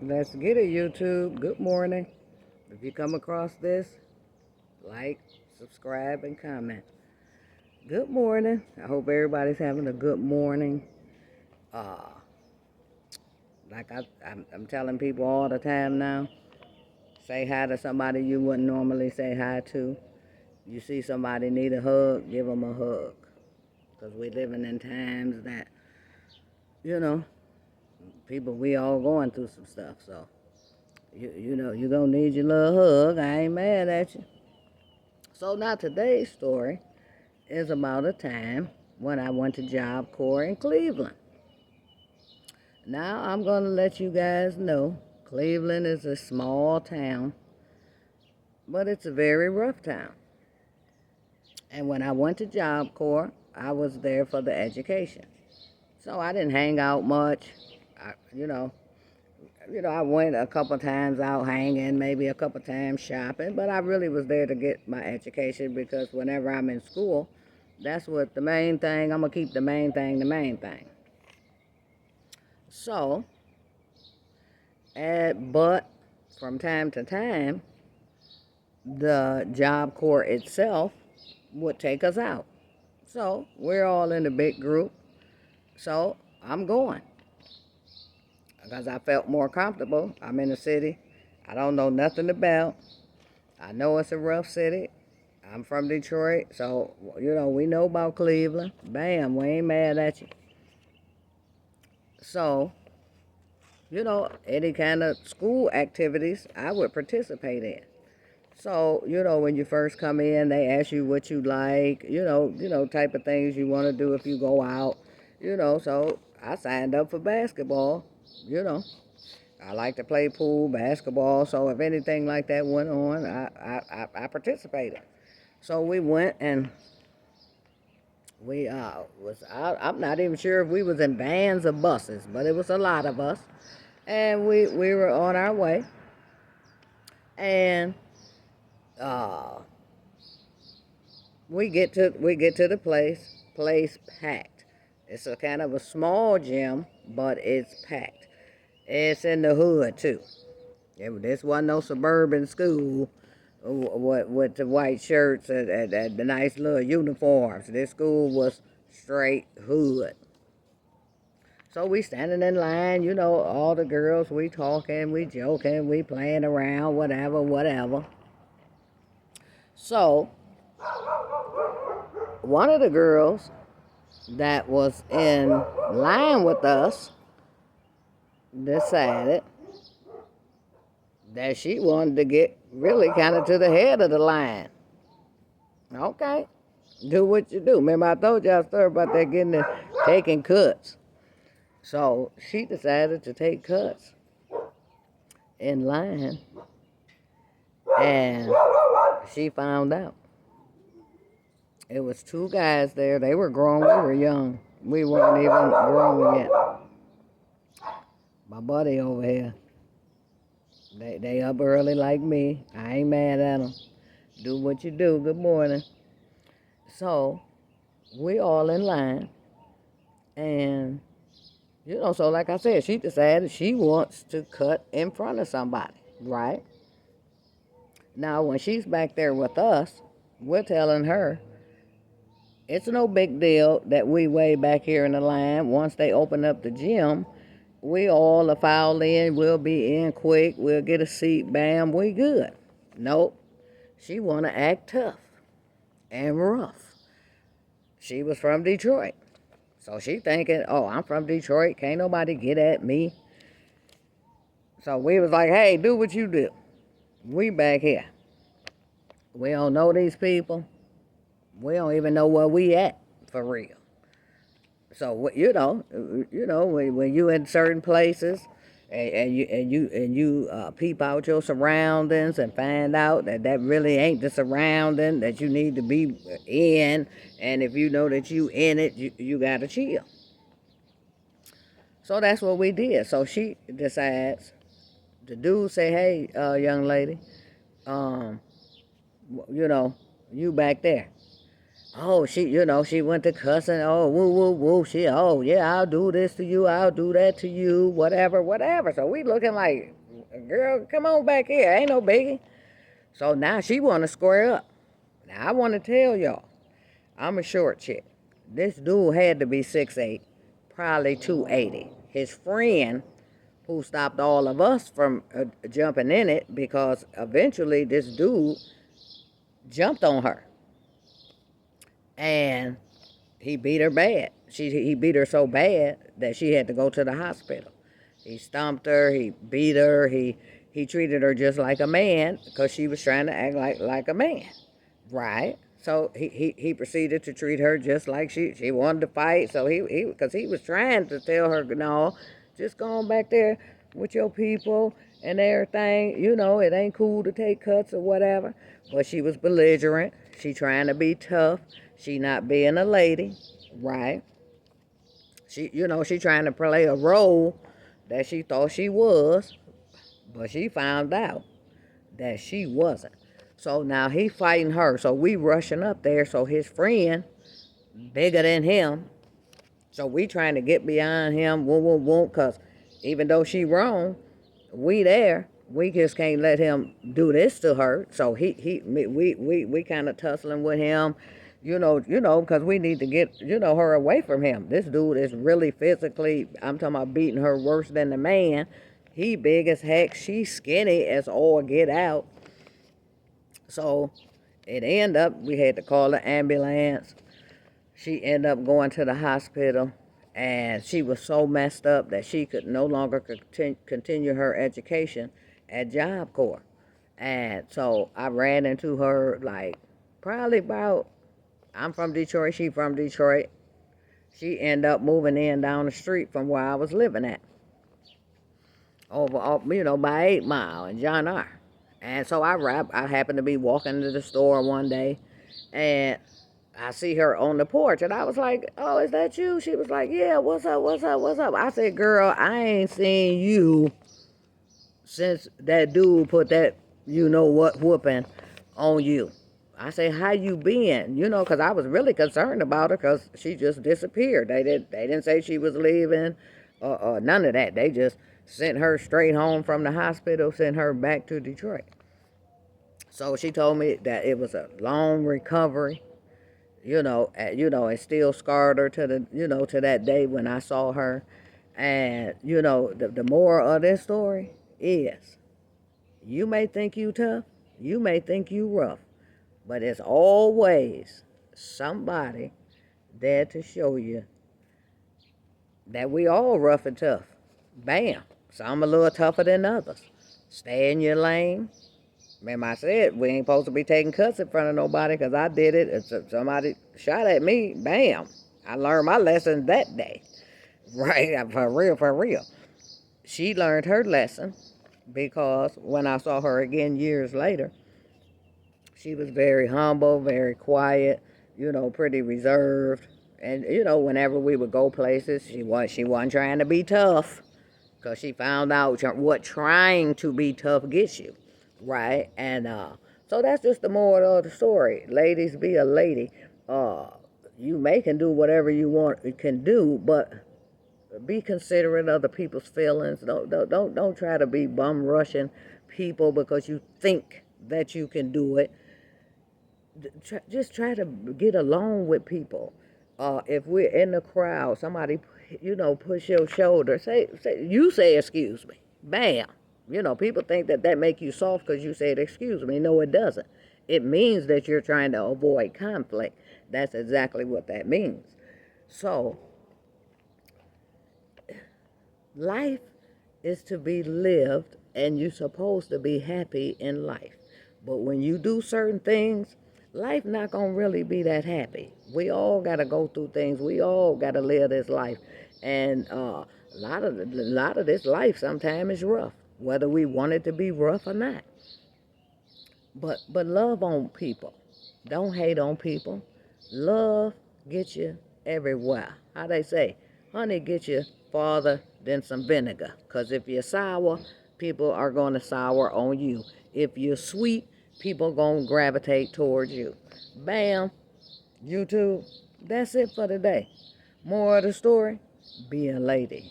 Let's get it, YouTube. Good morning. If you come across this, like, subscribe, and comment. Good morning. I hope everybody's having a good morning. Uh, like I'm telling people all the time now, say hi to somebody you wouldn't normally say hi to. You see somebody need a hug, give them a hug. Because we're living in times that, you know, we all going through some stuff. So, you going to need your little hug. I ain't mad at you. So now today's story is about a time when I went to Job Corps in Cleveland. Now I'm going to let you guys know Cleveland is a small town, but it's a very rough town. And when I went to Job Corps, I was there for the education. So I didn't hang out much. I, you know, I went a couple times out hanging, maybe a couple times shopping, but I really was there to get my education because whenever I'm in school, that's what the main thing, I'm going to keep the main thing the main thing. So, but from time to time, the Job Corps itself would take us out. So, we're all in a big group. So, I'm going because I felt more comfortable. I'm in a city I don't know nothing about. I know it's a rough city. I'm from Detroit, so, we know about Cleveland. Bam, we ain't mad at you. So, any kind of school activities I would participate in. So, when you first come in, they ask you what you like, type of things you want to do if you go out, so I signed up for basketball, you know. I like to play pool, basketball, so if anything like that went on, I participated. So we went and we was out. I'm not even sure if we was in vans or buses, but it was a lot of us. And we were on our way. And uh, we get to the place packed. It's a kind of a small gym, but it's packed. It's in the hood too. This wasn't no suburban school with the white shirts and the nice little uniforms. This school was straight hood. So we standing in line, all the girls, we talking, we joking, we playing around, whatever. So one of the girls that was in line with us decided that she wanted to get really kind of to the head of the line. Okay, do what you do. Remember I told y'all a story about that taking cuts. So she decided to take cuts in line, and she found out. It was two guys there. They were grown. We were young. We weren't even grown yet. My buddy over here, they up early like me. I ain't mad at them. Do what you do. Good morning. So we all in line, and so like I said, she decided she wants to cut in front of somebody, right? Now when she's back there with us, we're telling her it's no big deal that we way back here in the line. Once they open up the gym, we all are file in. We'll be in quick. We'll get a seat. Bam, we good. Nope. She want to act tough and rough. She was from Detroit. So she thinking, oh, I'm from Detroit. Can't nobody get at me. So we was like, hey, do what you do. We back here. We don't know these people. We don't even know where we at for real. So when you in certain places and you peep out your surroundings and find out that really ain't the surrounding that you need to be in, and if you know that you in it, you gotta chill. So that's what we did. So she decides, the dude say, hey, young lady, um, you back there. Oh, she went to cussing. Oh, woo, woo, woo. Oh, yeah, I'll do this to you. I'll do that to you. Whatever, whatever. So we looking like, girl, come on back here. Ain't no biggie. So now she want to square up. Now I want to tell y'all, I'm a short chick. This dude had to be 6'8", probably 280. His friend, who stopped all of us from jumping in it, because eventually this dude jumped on her. And he beat her bad. He beat her so bad that she had to go to the hospital. He stomped her. He beat her. He treated her just like a man because she was trying to act like a man, right? So he proceeded to treat her just like she wanted to fight. So because he was trying to tell her, no, just go on back there with your people and everything. It ain't cool to take cuts or whatever. But she was belligerent. She trying to be tough. She not being a lady, right? She trying to play a role that she thought she was, but she found out that she wasn't. So now he fighting her. So we rushing up there. So his friend, bigger than him, so we trying to get behind him, cause even though she wrong, we there. We just can't let him do this to her. So we kind of tussling with him, cause we need to get her away from him. This dude is really physically. I'm talking about beating her worse than the man. He big as heck. She skinny as all get out. So it ended up we had to call the ambulance. She ended up going to the hospital, and she was so messed up that she could no longer continue her education at Job Corps. And so I ran into her like probably about, I'm from Detroit, she from Detroit. She ended up moving in down the street from where I was living at, over by 8 Mile and John R. And so I happened to be walking to the store one day, and I see her on the porch, and I was like, "Oh, is that you?" She was like, "Yeah, what's up, what's up, what's up?" I said, "Girl, I ain't seen you since that dude put that what whooping on you." I said, "How you been?" Because I was really concerned about her because she just disappeared. They didn't say she was leaving or none of that. They just sent her straight home from the hospital, sent her back to Detroit. So she told me that it was a long recovery. It still scarred her to to that day when I saw her. And the moral of this story is, you may think you tough, you may think you rough, but it's always somebody there to show you that we all rough and tough. Bam. Some a little tougher than others. Stay in your lane. Remember I said we ain't supposed to be taking cuts in front of nobody because I did it. If somebody shot at me, bam. I learned my lesson that day. Right? For real, for real. She learned her lesson because when I saw her again years later, she was very humble, very quiet, pretty reserved. And, whenever we would go places, she wasn't trying to be tough because she found out what trying to be tough gets you, right? And so that's just the moral of the story. Ladies, be a lady. Uh, you can do whatever you can do, but be considerate of the people's feelings. Don't try to be bum rushing people because you think that you can do it. Just try to get along with people. If we're in the crowd, somebody, push your shoulder. Say excuse me. Bam. People think that make you soft because you said excuse me. No, it doesn't. It means that you're trying to avoid conflict. That's exactly what that means. So, life is to be lived, and you're supposed to be happy in life. But when you do certain things, life not gonna really be that happy. We all gotta go through things. We all gotta live this life, and a lot of this life sometimes is rough, whether we want it to be rough or not. But love on people. Don't hate on people. Love gets you everywhere. How they say, honey gets you farther than some vinegar. Because if you're sour, people are going to sour on you. If you're sweet, people going to gravitate towards you. Bam. YouTube. That's it for today. More of the story, be a lady.